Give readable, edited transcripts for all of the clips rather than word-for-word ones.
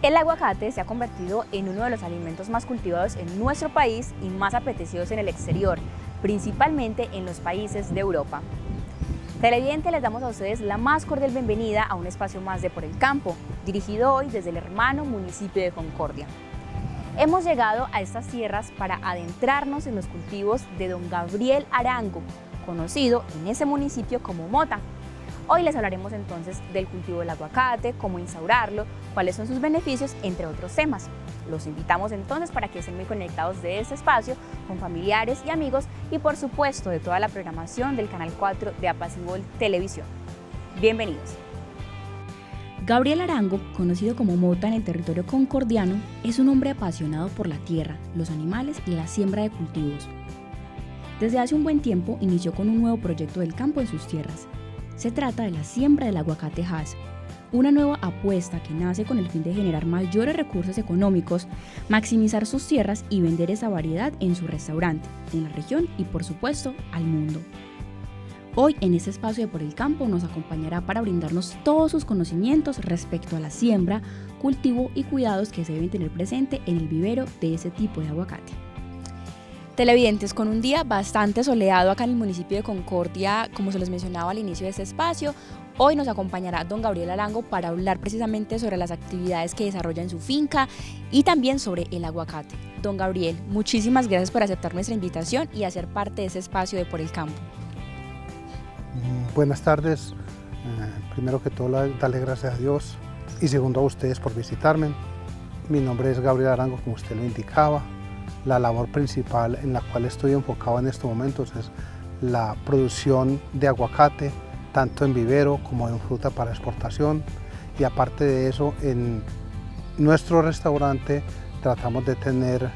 El aguacate se ha convertido en uno de los alimentos más cultivados en nuestro país y más apetecidos en el exterior, principalmente en los países de Europa. Televidentes, les damos a ustedes la más cordial bienvenida a un espacio más de Por el Campo, dirigido hoy desde el hermano municipio de Concordia. Hemos llegado a estas tierras para adentrarnos en los cultivos de don Gabriel Arango, conocido en ese municipio como Mota. Hoy les hablaremos entonces del cultivo del aguacate, cómo instaurarlo, cuáles son sus beneficios, entre otros temas. Los invitamos entonces para que estén muy conectados de este espacio con familiares y amigos y por supuesto de toda la programación del Canal 4 de Apaciguol Televisión. Bienvenidos. Gabriel Arango, conocido como Mota en el territorio concordiano, es un hombre apasionado por la tierra, los animales y la siembra de cultivos. Desde hace un buen tiempo inició con un nuevo proyecto del campo en sus tierras. Se trata de la siembra del aguacate Hass, una nueva apuesta que nace con el fin de generar mayores recursos económicos, maximizar sus tierras y vender esa variedad en su restaurante, en la región y por supuesto al mundo. Hoy en este espacio de Por el Campo nos acompañará para brindarnos todos sus conocimientos respecto a la siembra, cultivo y cuidados que se deben tener presente en el vivero de ese tipo de aguacate. Televidentes, con un día bastante soleado acá en el municipio de Concordia, como se les mencionaba al inicio de este espacio, hoy nos acompañará don Gabriel Arango para hablar precisamente sobre las actividades que desarrolla en su finca y también sobre el aguacate. Don Gabriel, muchísimas gracias por aceptar nuestra invitación y hacer parte de ese espacio de Por el Campo. Buenas tardes. Primero que todo, darle gracias a Dios y segundo a ustedes por visitarme. Mi nombre es Gabriel Arango, como usted lo indicaba. La labor principal en la cual estoy enfocado en estos momentos es la producción de aguacate, tanto en vivero como en fruta para exportación. Y aparte de eso, en nuestro restaurante tratamos de tener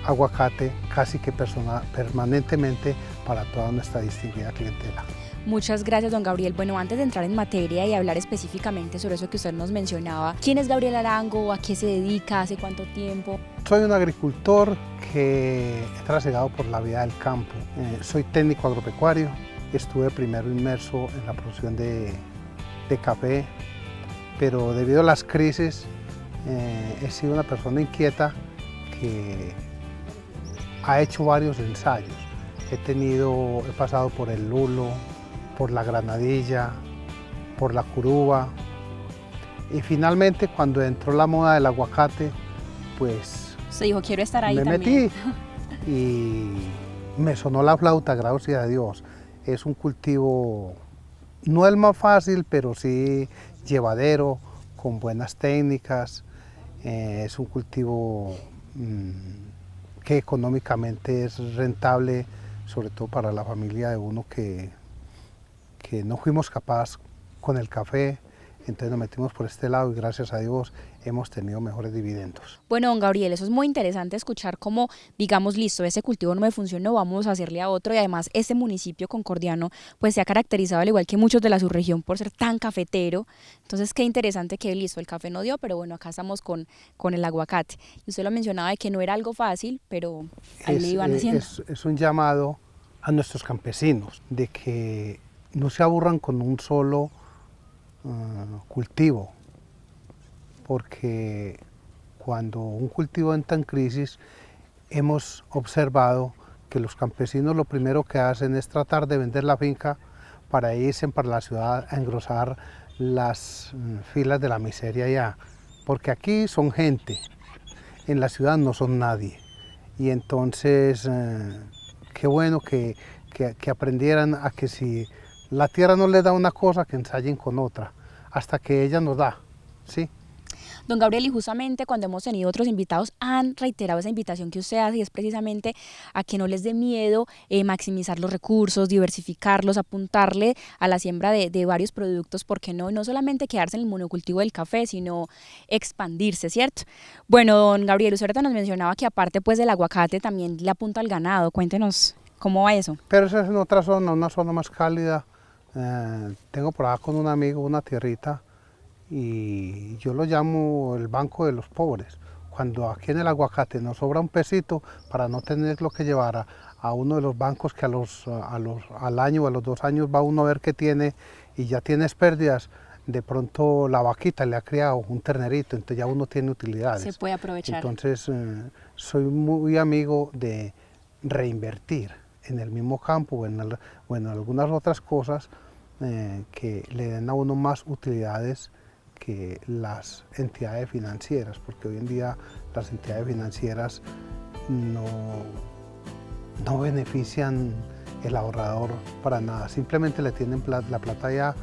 aguacate casi que permanentemente para toda nuestra distinguida clientela. Muchas gracias, don Gabriel. Bueno, antes de entrar en materia y hablar específicamente sobre eso que usted nos mencionaba, ¿quién es Gabriel Arango? ¿A qué se dedica? ¿Hace cuánto tiempo? Soy un agricultor que he trasegado por la vida del campo. Soy técnico agropecuario. Estuve primero inmerso en la producción de café, pero debido a las crisis he sido una persona inquieta que ha hecho varios ensayos. He pasado por el lulo, por la granadilla, por la curuba y finalmente cuando entró la moda del aguacate, pues se dijo, quiero estar ahí me también. metí y me sonó la flauta, gracias a Dios. Es un cultivo, no el más fácil, pero sí llevadero, con buenas técnicas. Es un cultivo que económicamente es rentable, sobre todo para la familia de uno que no fuimos capaces con el café, entonces nos metimos por este lado y gracias a Dios hemos tenido mejores dividendos. Bueno, don Gabriel, eso es muy interesante escuchar cómo, digamos, listo, ese cultivo no me funcionó, vamos a hacerle a otro y además este municipio concordiano pues se ha caracterizado al igual que muchos de la subregión por ser tan cafetero, entonces qué interesante que listo, el café no dio, pero bueno, acá estamos con el aguacate. Y usted lo mencionaba de que no era algo fácil, pero ahí le iban haciendo. Es un llamado a nuestros campesinos de que no se aburran con un solo cultivo, porque cuando un cultivo entra en crisis, hemos observado que los campesinos lo primero que hacen es tratar de vender la finca para irse para la ciudad a engrosar las filas de la miseria ya, porque aquí son gente, en la ciudad no son nadie, y entonces qué bueno que aprendieran a que si la tierra no les da una cosa, que ensayen con otra, hasta que ella nos da, ¿sí? Don Gabriel, y justamente cuando hemos tenido otros invitados han reiterado esa invitación que usted hace y es precisamente a que no les dé miedo maximizar los recursos, diversificarlos, apuntarle a la siembra de varios productos, porque no solamente quedarse en el monocultivo del café, sino expandirse, ¿cierto? Bueno, don Gabriel, usted ahorita nos mencionaba que aparte pues del aguacate también le apunta al ganado, cuéntenos cómo va eso. Pero eso es en otra zona, una zona más cálida. Tengo por acá con un amigo una tierrita y yo lo llamo el banco de los pobres. Cuando aquí en el aguacate nos sobra un pesito para no tener lo que llevar a uno de los bancos que al año o a los 2 años va uno a ver qué tiene y ya tienes pérdidas, de pronto la vaquita le ha criado un ternerito, entonces ya uno tiene utilidades. Se puede aprovechar. Entonces soy muy amigo de reinvertir en el mismo campo o en algunas otras cosas que le den a uno más utilidades que las entidades financieras, porque hoy en día las entidades financieras no benefician el ahorrador para nada, simplemente le tienen la plata allá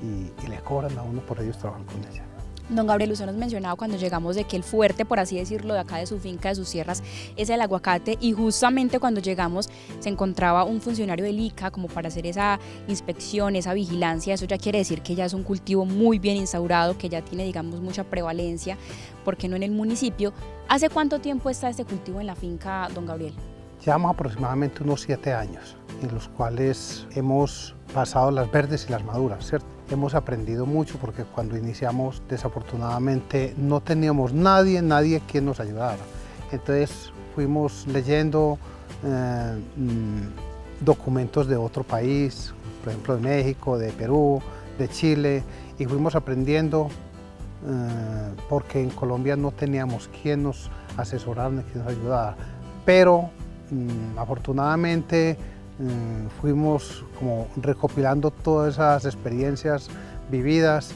y le cobran a uno por ellos trabajar con ella. Don Gabriel, usted nos mencionaba cuando llegamos de que el fuerte, por así decirlo, de acá de su finca, de sus sierras, es el aguacate, y justamente cuando llegamos se encontraba un funcionario del ICA como para hacer esa inspección, esa vigilancia. Eso ya quiere decir que ya es un cultivo muy bien instaurado, que ya tiene, digamos, mucha prevalencia, ¿por qué no en el municipio? ¿Hace cuánto tiempo está este cultivo en la finca, don Gabriel? Llevamos aproximadamente unos 7 años, en los cuales hemos pasado las verdes y las maduras, ¿cierto? Hemos aprendido mucho porque cuando iniciamos, desafortunadamente, no teníamos nadie quien nos ayudara. Entonces fuimos leyendo documentos de otro país, por ejemplo de México, de Perú, de Chile, y fuimos aprendiendo porque en Colombia no teníamos quien nos asesorara, quien nos ayudara. Pero afortunadamente fuimos como recopilando todas esas experiencias vividas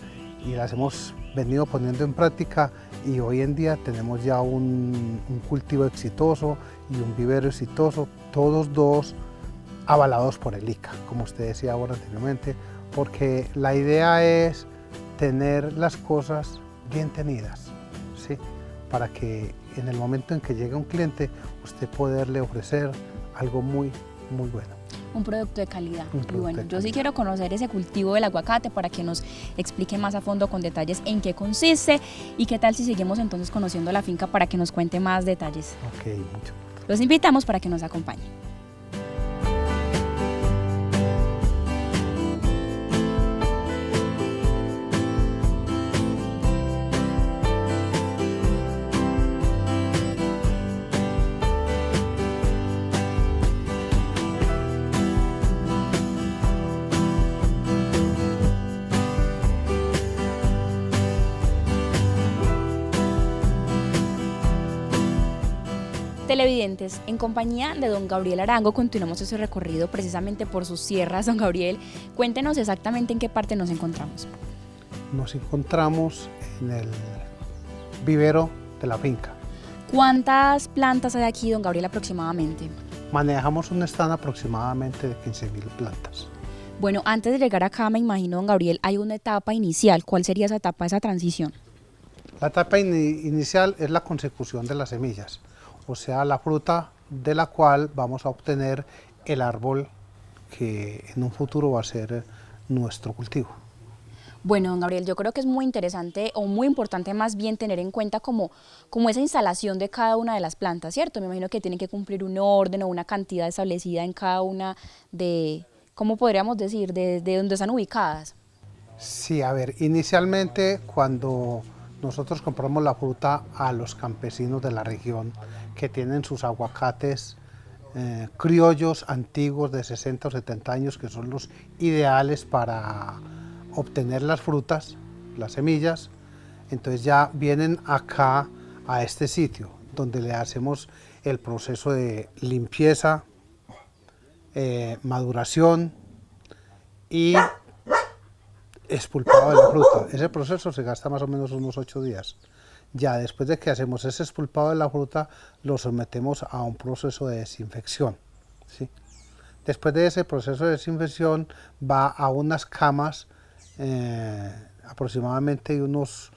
y las hemos venido poniendo en práctica, y hoy en día tenemos ya un cultivo exitoso y un vivero exitoso, todos dos avalados por el ICA, como usted decía ahora anteriormente, porque la idea es tener las cosas bien tenidas, ¿sí? Para que en el momento en que llegue un cliente, usted poderle ofrecer algo muy bueno. Un producto de calidad. Y bueno, yo sí quiero conocer ese cultivo del aguacate para que nos explique más a fondo con detalles en qué consiste, y qué tal si seguimos entonces conociendo la finca para que nos cuente más detalles. Ok, mucho. Los invitamos para que nos acompañen. Televidentes, en compañía de don Gabriel Arango continuamos ese recorrido precisamente por sus sierras. Don Gabriel, cuéntenos exactamente en qué parte nos encontramos. Nos encontramos en el vivero de la finca. ¿Cuántas plantas hay aquí, don Gabriel, aproximadamente? Manejamos un stand aproximadamente de 15.000 plantas. Bueno, antes de llegar acá, me imagino, don Gabriel, hay una etapa inicial. ¿Cuál sería esa etapa, esa transición? La etapa inicial es la consecución de las semillas, o sea, la fruta de la cual vamos a obtener el árbol que en un futuro va a ser nuestro cultivo. Bueno, don Gabriel, yo creo que es muy interesante, o muy importante más bien, tener en cuenta como esa instalación de cada una de las plantas, ¿cierto? Me imagino que tienen que cumplir un orden o una cantidad establecida en cada una de, ¿cómo podríamos decir?, de donde están ubicadas. Sí, a ver, inicialmente cuando nosotros compramos la fruta a los campesinos de la región que tienen sus aguacates criollos antiguos de 60 o 70 años, que son los ideales para obtener las frutas, las semillas, entonces ya vienen acá a este sitio donde le hacemos el proceso de limpieza, maduración y expulpado de la fruta. Ese proceso se gasta más o menos unos 8 días. Ya después de que hacemos ese expulpado de la fruta, lo sometemos a un proceso de desinfección, ¿sí? Después de ese proceso de desinfección va a unas camas aproximadamente de unos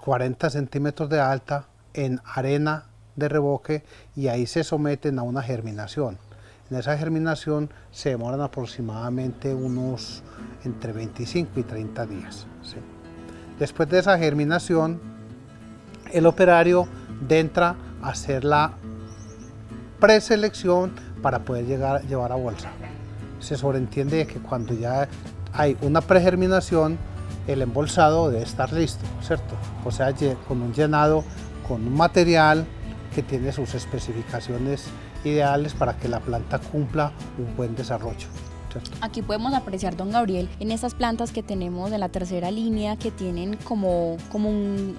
40 centímetros de alta en arena de revoque, y ahí se someten a una germinación. En esa germinación se demoran aproximadamente unos entre 25 y 30 días, ¿sí? Después de esa germinación, el operario entra a hacer la preselección para poder llevar a bolsa. Se sobreentiende que cuando ya hay una pregerminación, el embolsado debe estar listo, ¿cierto? O sea, con un llenado, con un material que tiene sus especificaciones ideales para que la planta cumpla un buen desarrollo. ¿cierto? Aquí podemos apreciar, don Gabriel, en estas plantas que tenemos en la tercera línea que tienen como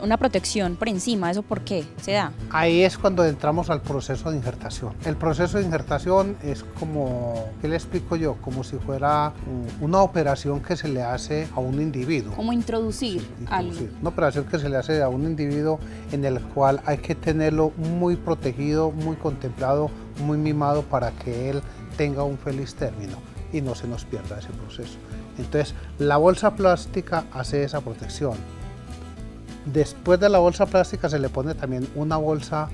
una protección por encima. ¿Eso por qué se da? Ahí es cuando entramos al proceso de injertación. El proceso de injertación es como, ¿qué le explico yo? Como si fuera una operación que se le hace a un individuo. Como introducir algo. Una operación que se le hace a un individuo en el cual hay que tenerlo muy protegido, muy contemplado, muy mimado para que él tenga un feliz término y no se nos pierda ese proceso. Entonces, la bolsa plástica hace esa protección. Después de la bolsa plástica se le pone también una bolsa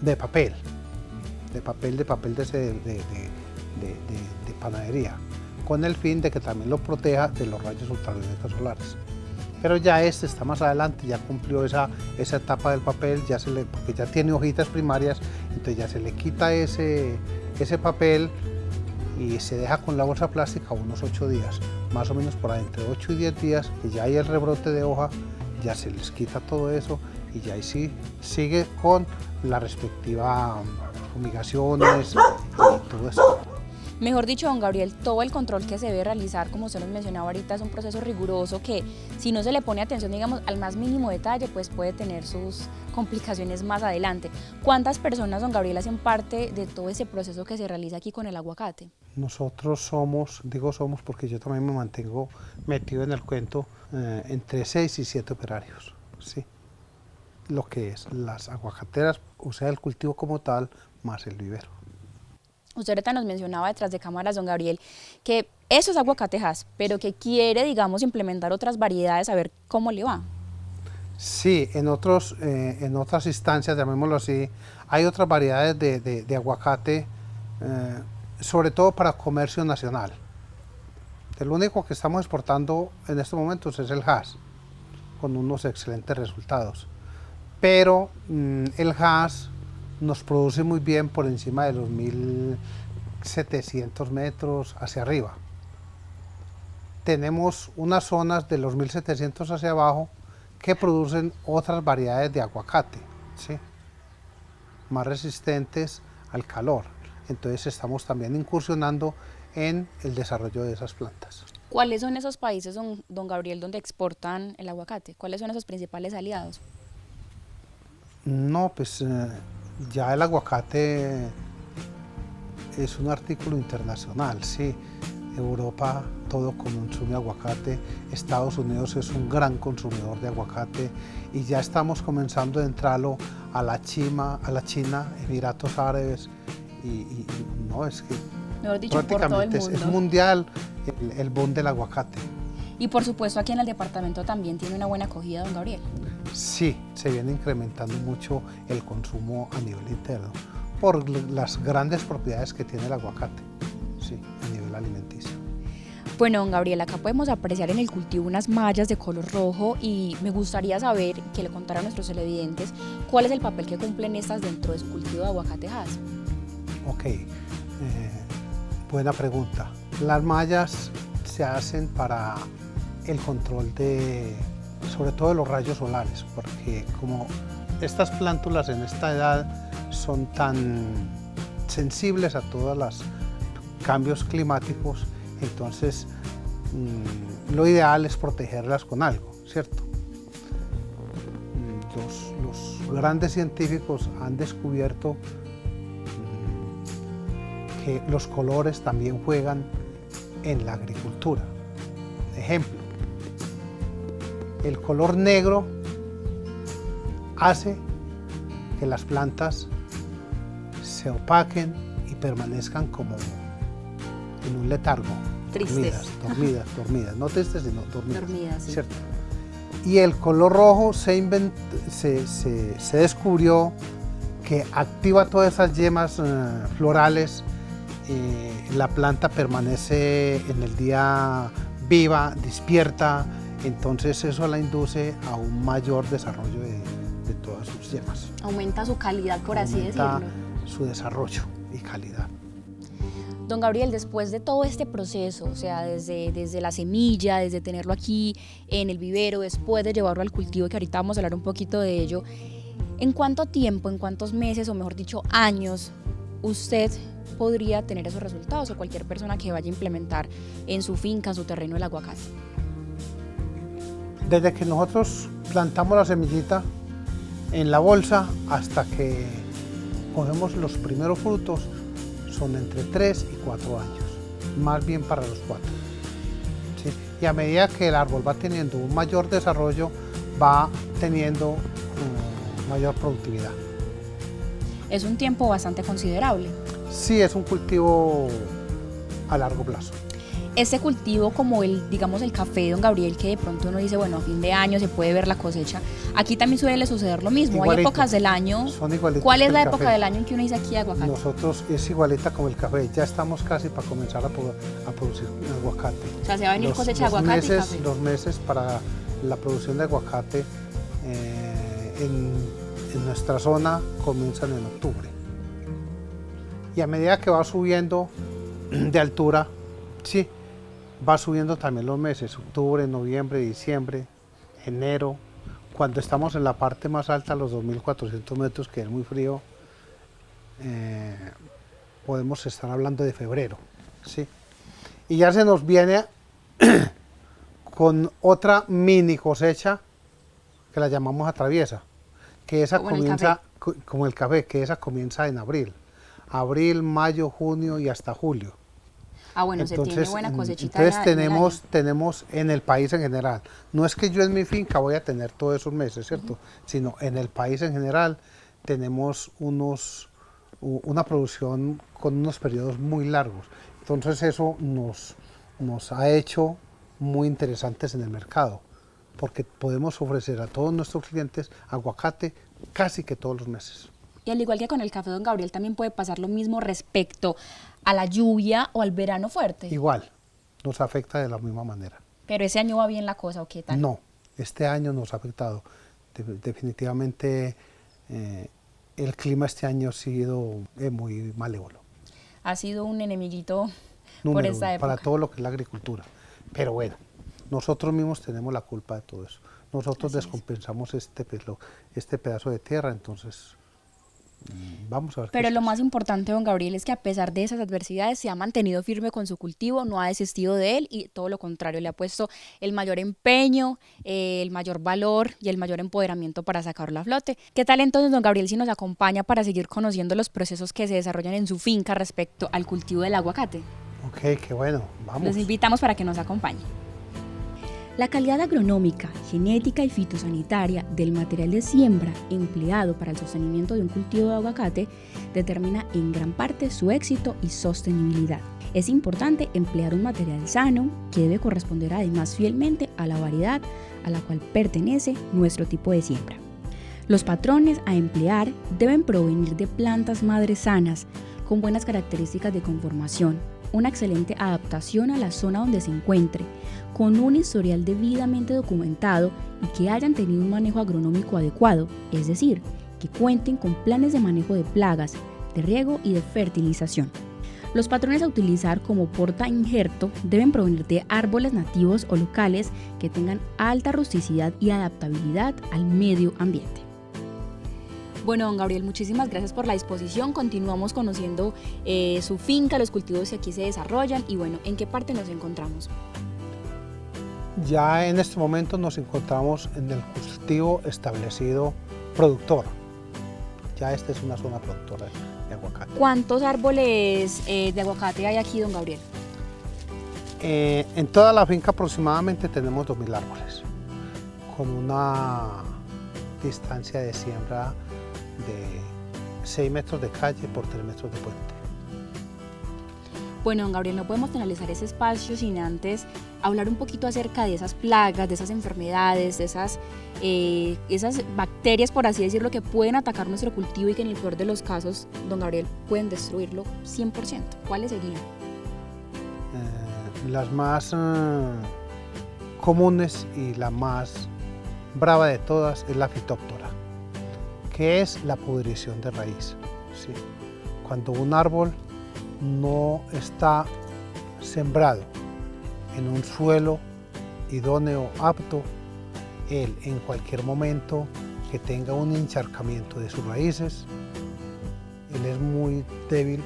de papel de panadería, con el fin de que también lo proteja de los rayos ultravioletas solares. Pero ya este está más adelante, ya cumplió esa etapa del papel, porque ya tiene hojitas primarias, entonces ya se le quita ese papel y se deja con la bolsa plástica unos 8 días, más o menos por ahí, entre 8 y 10 días, que ya hay el rebrote de hoja, ya se les quita todo eso y ya ahí sí sigue con la respectiva fumigaciones y todo eso. Mejor dicho, don Gabriel, todo el control que se debe realizar, como usted nos mencionaba ahorita, es un proceso riguroso que si no se le pone atención, digamos, al más mínimo detalle, pues puede tener sus complicaciones más adelante. ¿Cuántas personas, don Gabriel, hacen parte de todo ese proceso que se realiza aquí con el aguacate? Nosotros somos, digo somos porque yo también me mantengo metido en el cuento, entre 6 y 7 operarios, ¿sí? Lo que es las aguacateras, o sea, el cultivo como tal, más el vivero. Usted ahorita nos mencionaba detrás de cámaras, don Gabriel, que eso es aguacatejas, pero que quiere, digamos, implementar otras variedades, a ver cómo le va. Sí, en otras instancias, llamémoslo así, hay otras variedades de aguacate, sobre todo para comercio nacional. El único que estamos exportando en estos momentos es el Hass, con unos excelentes resultados. Pero el Hass nos produce muy bien por encima de los 1700 metros hacia arriba. Tenemos unas zonas de los 1700 hacia abajo que producen otras variedades de aguacate, ¿sí? Más resistentes al calor. Entonces estamos también incursionando en el desarrollo de esas plantas. ¿Cuáles son esos países, don Gabriel, donde exportan el aguacate? ¿Cuáles son esos principales aliados? No, pues ya el aguacate es un artículo internacional, sí. Europa todo consume aguacate, Estados Unidos es un gran consumidor de aguacate y ya estamos comenzando a entrarlo a la China, Emiratos Árabes y no, es que mejor dicho, prácticamente es mundial el boom del aguacate. Y por supuesto aquí en el departamento también tiene una buena acogida, don Gabriel. Sí, se viene incrementando mucho el consumo a nivel interno por las grandes propiedades que tiene el aguacate, sí, a nivel alimenticio. Bueno, don Gabriel, acá podemos apreciar en el cultivo unas mallas de color rojo y me gustaría saber, que le contara a nuestros televidentes, cuál es el papel que cumplen estas dentro de su cultivo de aguacate Hass. Ok, buena pregunta. Las mallas se hacen para el control sobre todo de los rayos solares, porque como estas plántulas en esta edad son tan sensibles a todos los cambios climáticos, entonces lo ideal es protegerlas con algo, ¿cierto? Los grandes científicos han descubierto que los colores también juegan en la agricultura. Ejemplo, el color negro hace que las plantas se opaquen y permanezcan como en un letargo. Tristes. Dormidas, no tristes sino dormidas. Dormidas, sí. ¿Cierto? Y el color rojo se descubrió que activa todas esas yemas florales, la planta permanece en el día viva, despierta, entonces eso la induce a un mayor desarrollo de todas sus yemas. Aumenta su calidad, por así decirlo. Aumenta su desarrollo y calidad. Don Gabriel, después de todo este proceso, o sea, desde la semilla, desde tenerlo aquí en el vivero, después de llevarlo al cultivo, que ahorita vamos a hablar un poquito de ello, ¿en cuánto tiempo, en cuántos meses, o mejor dicho, años, usted podría tener esos resultados o cualquier persona que vaya a implementar en su finca, en su terreno el aguacate? Desde que nosotros plantamos la semillita en la bolsa hasta que cogemos los primeros frutos son entre 3 y 4 años, más bien para los 4. ¿Sí? Y a medida que el árbol va teniendo un mayor desarrollo, va teniendo mayor productividad. Es un tiempo bastante considerable. Sí, es un cultivo a largo plazo. Este cultivo como digamos el café de don Gabriel, que de pronto uno dice, bueno, a fin de año se puede ver la cosecha, aquí también suele suceder lo mismo. Igualito. Hay épocas del año. Son igualitos. ¿Cuál es la que el época café. del año en que uno dice aquí aguacate? Nosotros es igualita como el café, ya estamos casi para comenzar a producir aguacate. O sea, se va a venir cosecha de aguacate y café. Los meses para la producción de aguacate en nuestra zona comienzan en octubre. Y a medida que va subiendo de altura, sí, va subiendo también los meses, octubre, noviembre, diciembre, enero. Cuando estamos en la parte más alta, los 2.400 metros, que es muy frío, podemos estar hablando de febrero, ¿sí? Y ya se nos viene con otra mini cosecha que la llamamos atraviesa, que esa comienza como el café, que esa comienza en abril, mayo, junio y hasta julio. Ah, bueno, entonces, se tiene buena cosechita. Entonces tenemos en el país en general, no es que yo en mi finca voy a tener todos esos meses, ¿cierto? Sino en el país en general tenemos una producción con unos periodos muy largos. Entonces eso nos ha hecho muy interesantes en el mercado, porque podemos ofrecer a todos nuestros clientes aguacate casi que todos los meses. Y al igual que con el café don Gabriel, también puede pasar lo mismo respecto a la lluvia o al verano fuerte. Igual, nos afecta de la misma manera. Pero ese año va bien la cosa, ¿o qué tal? No, este año nos ha afectado. Definitivamente el clima este año ha sido muy malévolo. Ha sido un enemiguito por Número esta uno, época. para todo lo que es la agricultura. Pero bueno, nosotros mismos tenemos la culpa de todo eso. Nosotros descompensamos este pedazo de tierra, entonces vamos a ver. Pero lo más importante, don Gabriel, es que a pesar de esas adversidades se ha mantenido firme con su cultivo, no ha desistido de él y todo lo contrario, le ha puesto el mayor empeño, el mayor valor y el mayor empoderamiento para sacarlo a flote. ¿Qué tal entonces, don Gabriel, si nos acompaña para seguir conociendo los procesos que se desarrollan en su finca respecto al cultivo del aguacate? Ok, qué bueno, vamos. Los invitamos para que nos acompañe. La calidad agronómica, genética y fitosanitaria del material de siembra empleado para el sostenimiento de un cultivo de aguacate determina en gran parte su éxito y sostenibilidad. Es importante emplear un material sano que debe corresponder además fielmente a la variedad a la cual pertenece nuestro tipo de siembra. Los patrones a emplear deben provenir de plantas madres sanas, con buenas características de conformación, una excelente adaptación a la zona donde se encuentre, con un historial debidamente documentado y que hayan tenido un manejo agronómico adecuado, es decir, que cuenten con planes de manejo de plagas, de riego y de fertilización. Los patrones a utilizar como porta injerto deben provenir de árboles nativos o locales que tengan alta rusticidad y adaptabilidad al medio ambiente. Bueno, don Gabriel, muchísimas gracias por la disposición. Continuamos conociendo su finca, los cultivos que aquí se desarrollan y bueno, ¿en qué parte nos encontramos? Ya en este momento nos encontramos en el cultivo establecido productor. Ya esta es una zona productora de aguacate. ¿Cuántos árboles de aguacate hay aquí, don Gabriel? En toda la finca aproximadamente tenemos 2.000 árboles, con una distancia de siembra de 6 metros de calle por 3 metros de puente. Bueno, don Gabriel, no podemos finalizar ese espacio sin antes hablar un poquito acerca de esas plagas, de esas enfermedades, de esas bacterias, por así decirlo, que pueden atacar nuestro cultivo y que en el peor de los casos, don Gabriel, pueden destruirlo 100%. ¿Cuáles serían? Las más comunes y la más brava de todas es la fitóptora, que es la pudrición de raíz. ¿Sí? Cuando un árbol no está sembrado en un suelo idóneo, apto, él en cualquier momento que tenga un encharcamiento de sus raíces él es muy débil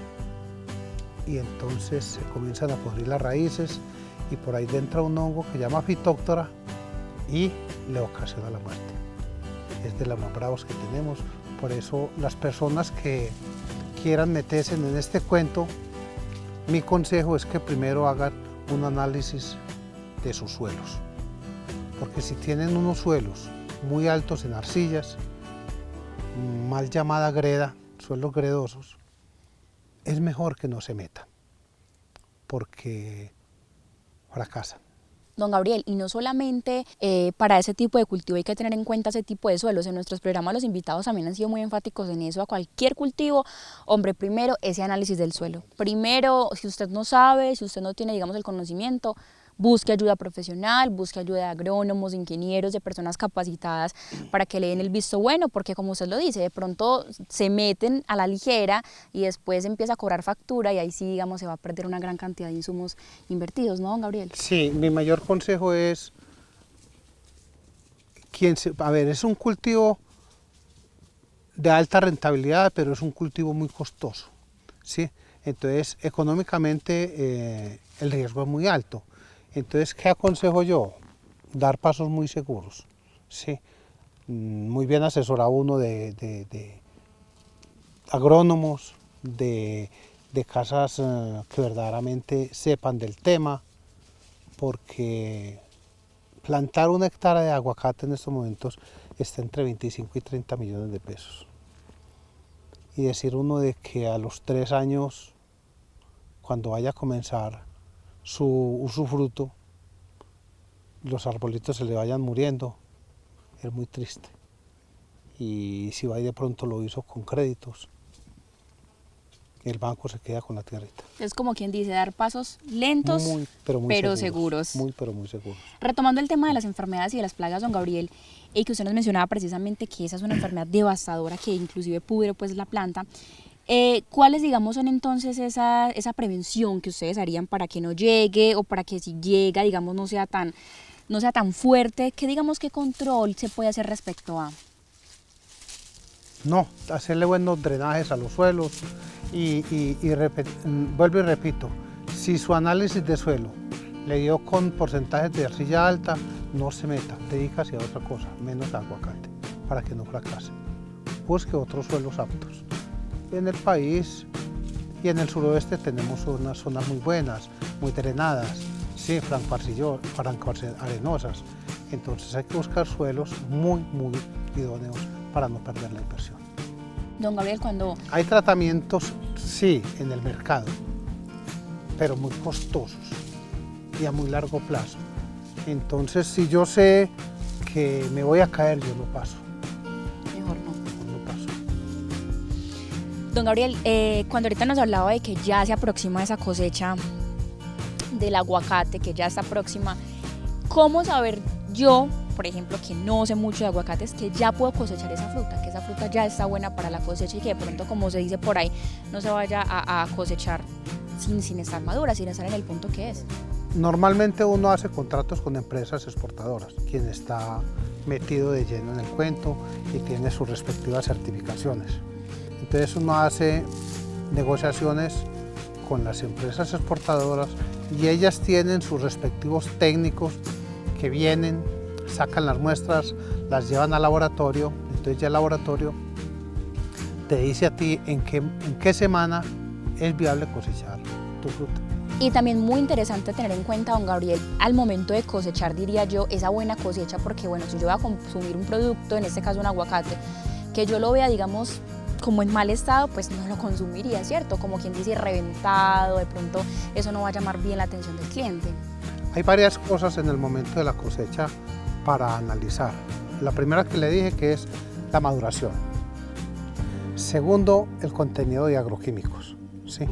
y entonces se comienzan a podrir las raíces y por ahí entra un hongo que se llama Phytophthora y le ocasiona la muerte. Es de los más bravos que tenemos, por eso las personas que quieran meterse en este cuento, mi consejo es que primero hagan un análisis de sus suelos, porque si tienen unos suelos muy altos en arcillas, mal llamada greda, suelos gredosos, es mejor que no se metan, porque fracasan. Don Gabriel, y no solamente para ese tipo de cultivo hay que tener en cuenta ese tipo de suelos. En nuestros programas los invitados también han sido muy enfáticos en eso. A cualquier cultivo, hombre, primero ese análisis del suelo. Primero, si usted no sabe, si usted no tiene, digamos, el conocimiento, busque ayuda profesional, busque ayuda de agrónomos, de ingenieros, de personas capacitadas para que le den el visto bueno, porque como usted lo dice, de pronto se meten a la ligera y después empieza a cobrar factura y ahí sí, digamos, se va a perder una gran cantidad de insumos invertidos, ¿no, don Gabriel? Sí, mi mayor consejo es, es un cultivo de alta rentabilidad, pero es un cultivo muy costoso, ¿sí? Entonces, económicamente el riesgo es muy alto. Entonces, ¿qué aconsejo yo? Dar pasos muy seguros, ¿sí? Muy bien asesorado uno de agrónomos, de casas que verdaderamente sepan del tema, porque plantar 1 hectárea de aguacate en estos momentos está entre 25 y 30 millones de pesos. Y decir uno de que a los 3 años, cuando vaya a comenzar su usufruto, los arbolitos se le vayan muriendo, es muy triste. Y si va y de pronto lo hizo con créditos, el banco se queda con la tierrita. Es como quien dice, dar pasos lentos, pero seguros. Muy seguros. Retomando el tema de las enfermedades y de las plagas, don Gabriel, y que usted nos mencionaba precisamente que esa es una enfermedad devastadora que inclusive pudre pues la planta, ¿cuáles, digamos, son entonces esa prevención que ustedes harían para que no llegue o para que si llega, digamos, no sea tan fuerte? ¿Qué control se puede hacer respecto a? No, hacerle buenos drenajes a los suelos y vuelvo y repito, si su análisis de suelo le dio con porcentajes de arcilla alta, no se meta, dedícase a otra cosa, menos aguacate, para que no fracase. Busque otros suelos aptos. En el país y en el suroeste tenemos unas zonas muy buenas, muy drenadas, sí, franco-arenosas. Entonces hay que buscar suelos muy idóneos para no perder la inversión. Don Gabriel, cuando... Hay tratamientos, sí, en el mercado, pero muy costosos y a muy largo plazo. Entonces, si yo sé que me voy a caer, yo lo paso. Mejor no. No paso. Don Gabriel, cuando ahorita nos hablaba de que ya se aproxima esa cosecha del aguacate, que ya está próxima, ¿cómo saber yo, por ejemplo, que no sé mucho de aguacates, que ya puedo cosechar esa fruta, que esa fruta ya está buena para la cosecha y que de pronto, como se dice por ahí, no se vaya a cosechar sin estar madura, sin estar en el punto que es? Normalmente uno hace contratos con empresas exportadoras, quien está metido de lleno en el cuento y tiene sus respectivas certificaciones. Entonces uno hace negociaciones con las empresas exportadoras y ellas tienen sus respectivos técnicos que vienen, sacan las muestras, las llevan al laboratorio, entonces ya el laboratorio te dice a ti en qué semana es viable cosechar tu fruta. Y también muy interesante tener en cuenta, don Gabriel, al momento de cosechar, diría yo, esa buena cosecha, porque bueno, si yo voy a consumir un producto, en este caso un aguacate, que yo lo vea, digamos, como en mal estado, pues no lo consumiría, ¿cierto? Como quien dice, reventado, de pronto eso no va a llamar bien la atención del cliente. Hay varias cosas en el momento de la cosecha para analizar. La primera que le dije que es la maduración. Segundo, el contenido de agroquímicos, ¿sí?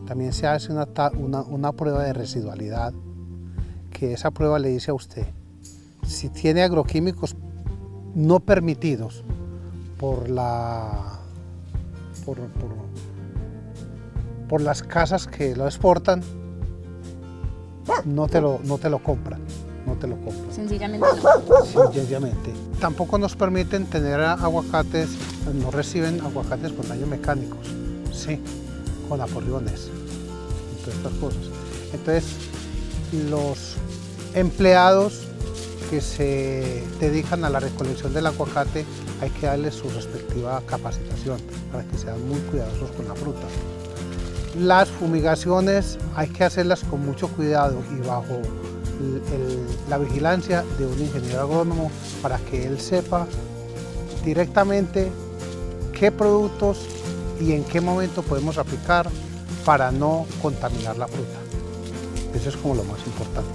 También se hace una prueba de residualidad, que esa prueba le dice a usted si tiene agroquímicos no permitidos por las casas que lo exportan, no te lo compran. Sencillamente no. Sencillamente. Tampoco nos permiten tener aguacates, no reciben aguacates con daños mecánicos, sí, con aporreones, todas estas cosas. Entonces, los empleados que se dedican a la recolección del aguacate hay que darles su respectiva capacitación para que sean muy cuidadosos con la fruta. Las fumigaciones hay que hacerlas con mucho cuidado y bajo la vigilancia de un ingeniero agrónomo para que él sepa directamente qué productos y en qué momento podemos aplicar para no contaminar la fruta. Eso es como lo más importante.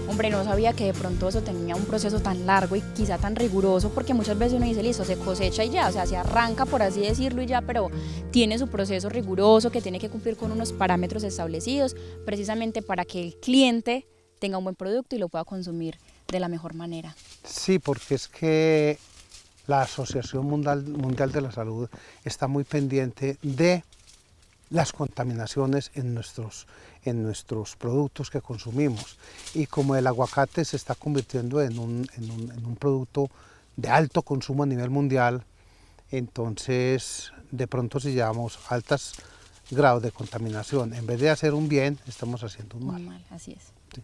Hombre, no sabía que de pronto eso tenía un proceso tan largo y quizá tan riguroso, porque muchas veces uno dice, listo, se cosecha y ya, o sea, se arranca, por así decirlo, y ya, pero tiene su proceso riguroso que tiene que cumplir con unos parámetros establecidos, precisamente para que el cliente tenga un buen producto y lo pueda consumir de la mejor manera. Sí, porque es que la Asociación Mundial de la Salud está muy pendiente de las contaminaciones en nuestros productos que consumimos, y como el aguacate se está convirtiendo en un producto de alto consumo a nivel mundial, entonces de pronto si llevamos altos grados de contaminación, en vez de hacer un bien, estamos haciendo un mal. Un mal, así es. Sí.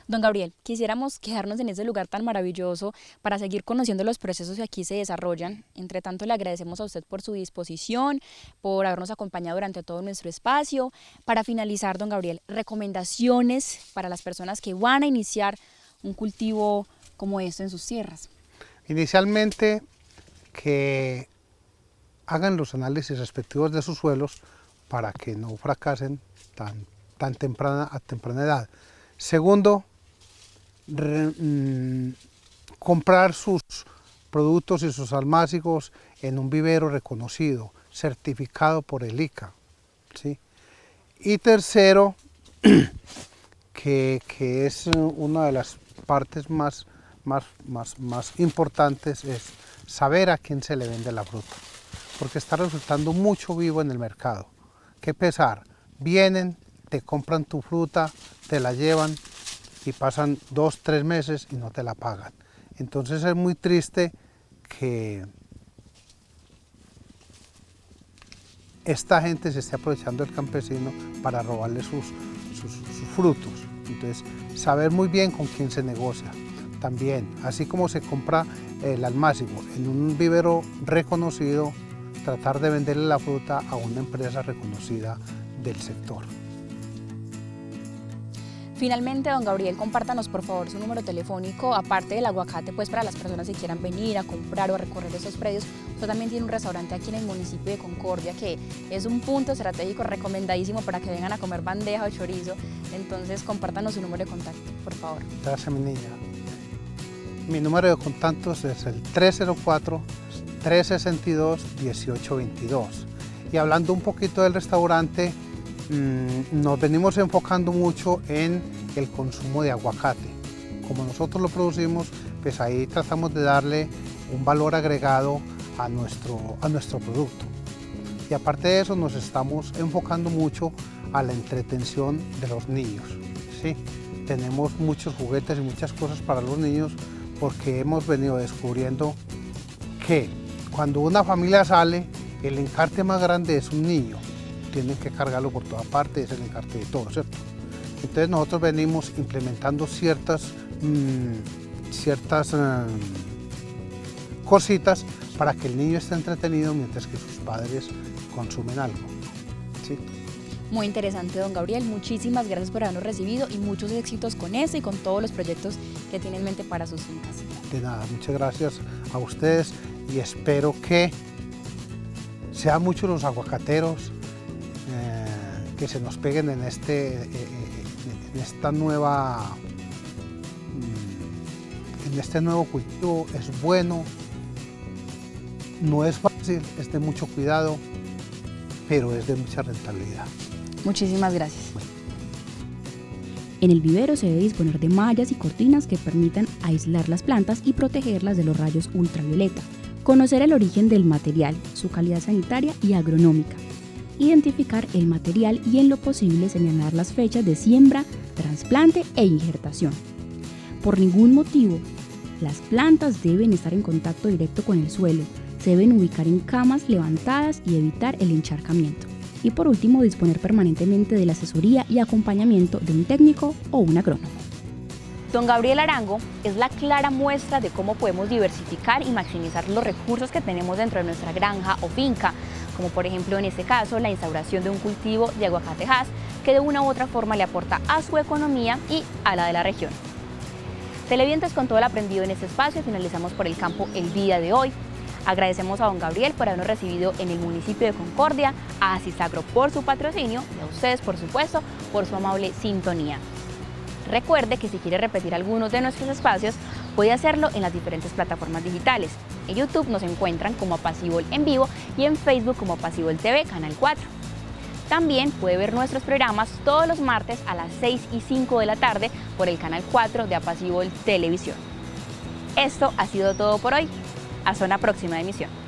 Don Gabriel, quisiéramos quedarnos en ese lugar tan maravilloso para seguir conociendo los procesos que aquí se desarrollan. Entre tanto, le agradecemos a usted por su disposición, por habernos acompañado durante todo nuestro espacio. Para finalizar, don Gabriel, recomendaciones para las personas que van a iniciar un cultivo como este en sus tierras. Inicialmente, que hagan los análisis respectivos de sus suelos para que no fracasen a temprana edad. Segundo, comprar sus productos y sus almácigos en un vivero reconocido, certificado por el ICA, ¿sí? Y tercero, que es una de las partes más importantes, es saber a quién se le vende la fruta, porque está resultando mucho vivo en el mercado. ¿Qué pesar? Vienen, te compran tu fruta, te la llevan y pasan 2 o 3 meses y no te la pagan. Entonces es muy triste que esta gente se esté aprovechando del campesino para robarle sus frutos. Entonces, saber muy bien con quién se negocia. También, así como se compra el almácigo en un vivero reconocido, tratar de venderle la fruta a una empresa reconocida del sector. Finalmente, don Gabriel, compártanos por favor su número telefónico, aparte del aguacate, pues para las personas que quieran venir a comprar o a recorrer esos predios. Usted también tiene un restaurante aquí en el municipio de Concordia, que es un punto estratégico recomendadísimo para que vengan a comer bandeja o chorizo. Entonces, compártanos su número de contacto, por favor. Gracias, mi niña. Mi número de contactos es el 304-362-1822. Y hablando un poquito del restaurante, nos venimos enfocando mucho en el consumo de aguacate. Como nosotros lo producimos, pues ahí tratamos de darle un valor agregado a nuestro producto. Y aparte de eso, nos estamos enfocando mucho a la entretención de los niños, ¿sí? Tenemos muchos juguetes y muchas cosas para los niños, porque hemos venido descubriendo que cuando una familia sale, el encarte más grande es un niño. Tienen que cargarlo por toda parte, es el encarte de todo, ¿cierto? Entonces nosotros venimos implementando ciertas cositas para que el niño esté entretenido mientras que sus padres consumen algo, ¿sí? Muy interesante, don Gabriel. Muchísimas gracias por habernos recibido y muchos éxitos con eso y con todos los proyectos que tiene en mente para sus fincas. De nada, muchas gracias a ustedes y espero que sean muchos los aguacateros que se nos peguen en este nuevo cultivo. Es bueno, no es fácil, es de mucho cuidado, pero es de mucha rentabilidad. Muchísimas gracias. En el vivero se debe disponer de mallas y cortinas que permitan aislar las plantas y protegerlas de los rayos ultravioleta. Conocer el origen del material, su calidad sanitaria y agronómica. Identificar el material y en lo posible señalar las fechas de siembra, trasplante e injertación. Por ningún motivo, las plantas deben estar en contacto directo con el suelo, se deben ubicar en camas levantadas y evitar el encharcamiento. Y por último, disponer permanentemente de la asesoría y acompañamiento de un técnico o un agrónomo. Don Gabriel Arango es la clara muestra de cómo podemos diversificar y maximizar los recursos que tenemos dentro de nuestra granja o finca, como por ejemplo en este caso la instauración de un cultivo de aguacatejas que de una u otra forma le aporta a su economía y a la de la región. Televidentes, con todo el aprendido en este espacio, finalizamos por el campo el día de hoy. Agradecemos a don Gabriel por habernos recibido en el municipio de Concordia, a Asisagro por su patrocinio y a ustedes, por supuesto, por su amable sintonía. Recuerde que si quiere repetir algunos de nuestros espacios, puede hacerlo en las diferentes plataformas digitales. En YouTube nos encuentran como Apacibol en vivo y en Facebook como Apacibol TV, Canal 4. También puede ver nuestros programas todos los martes a las 6 y 5 de la tarde por el Canal 4 de Apacibol Televisión. Esto ha sido todo por hoy. Hasta una próxima emisión.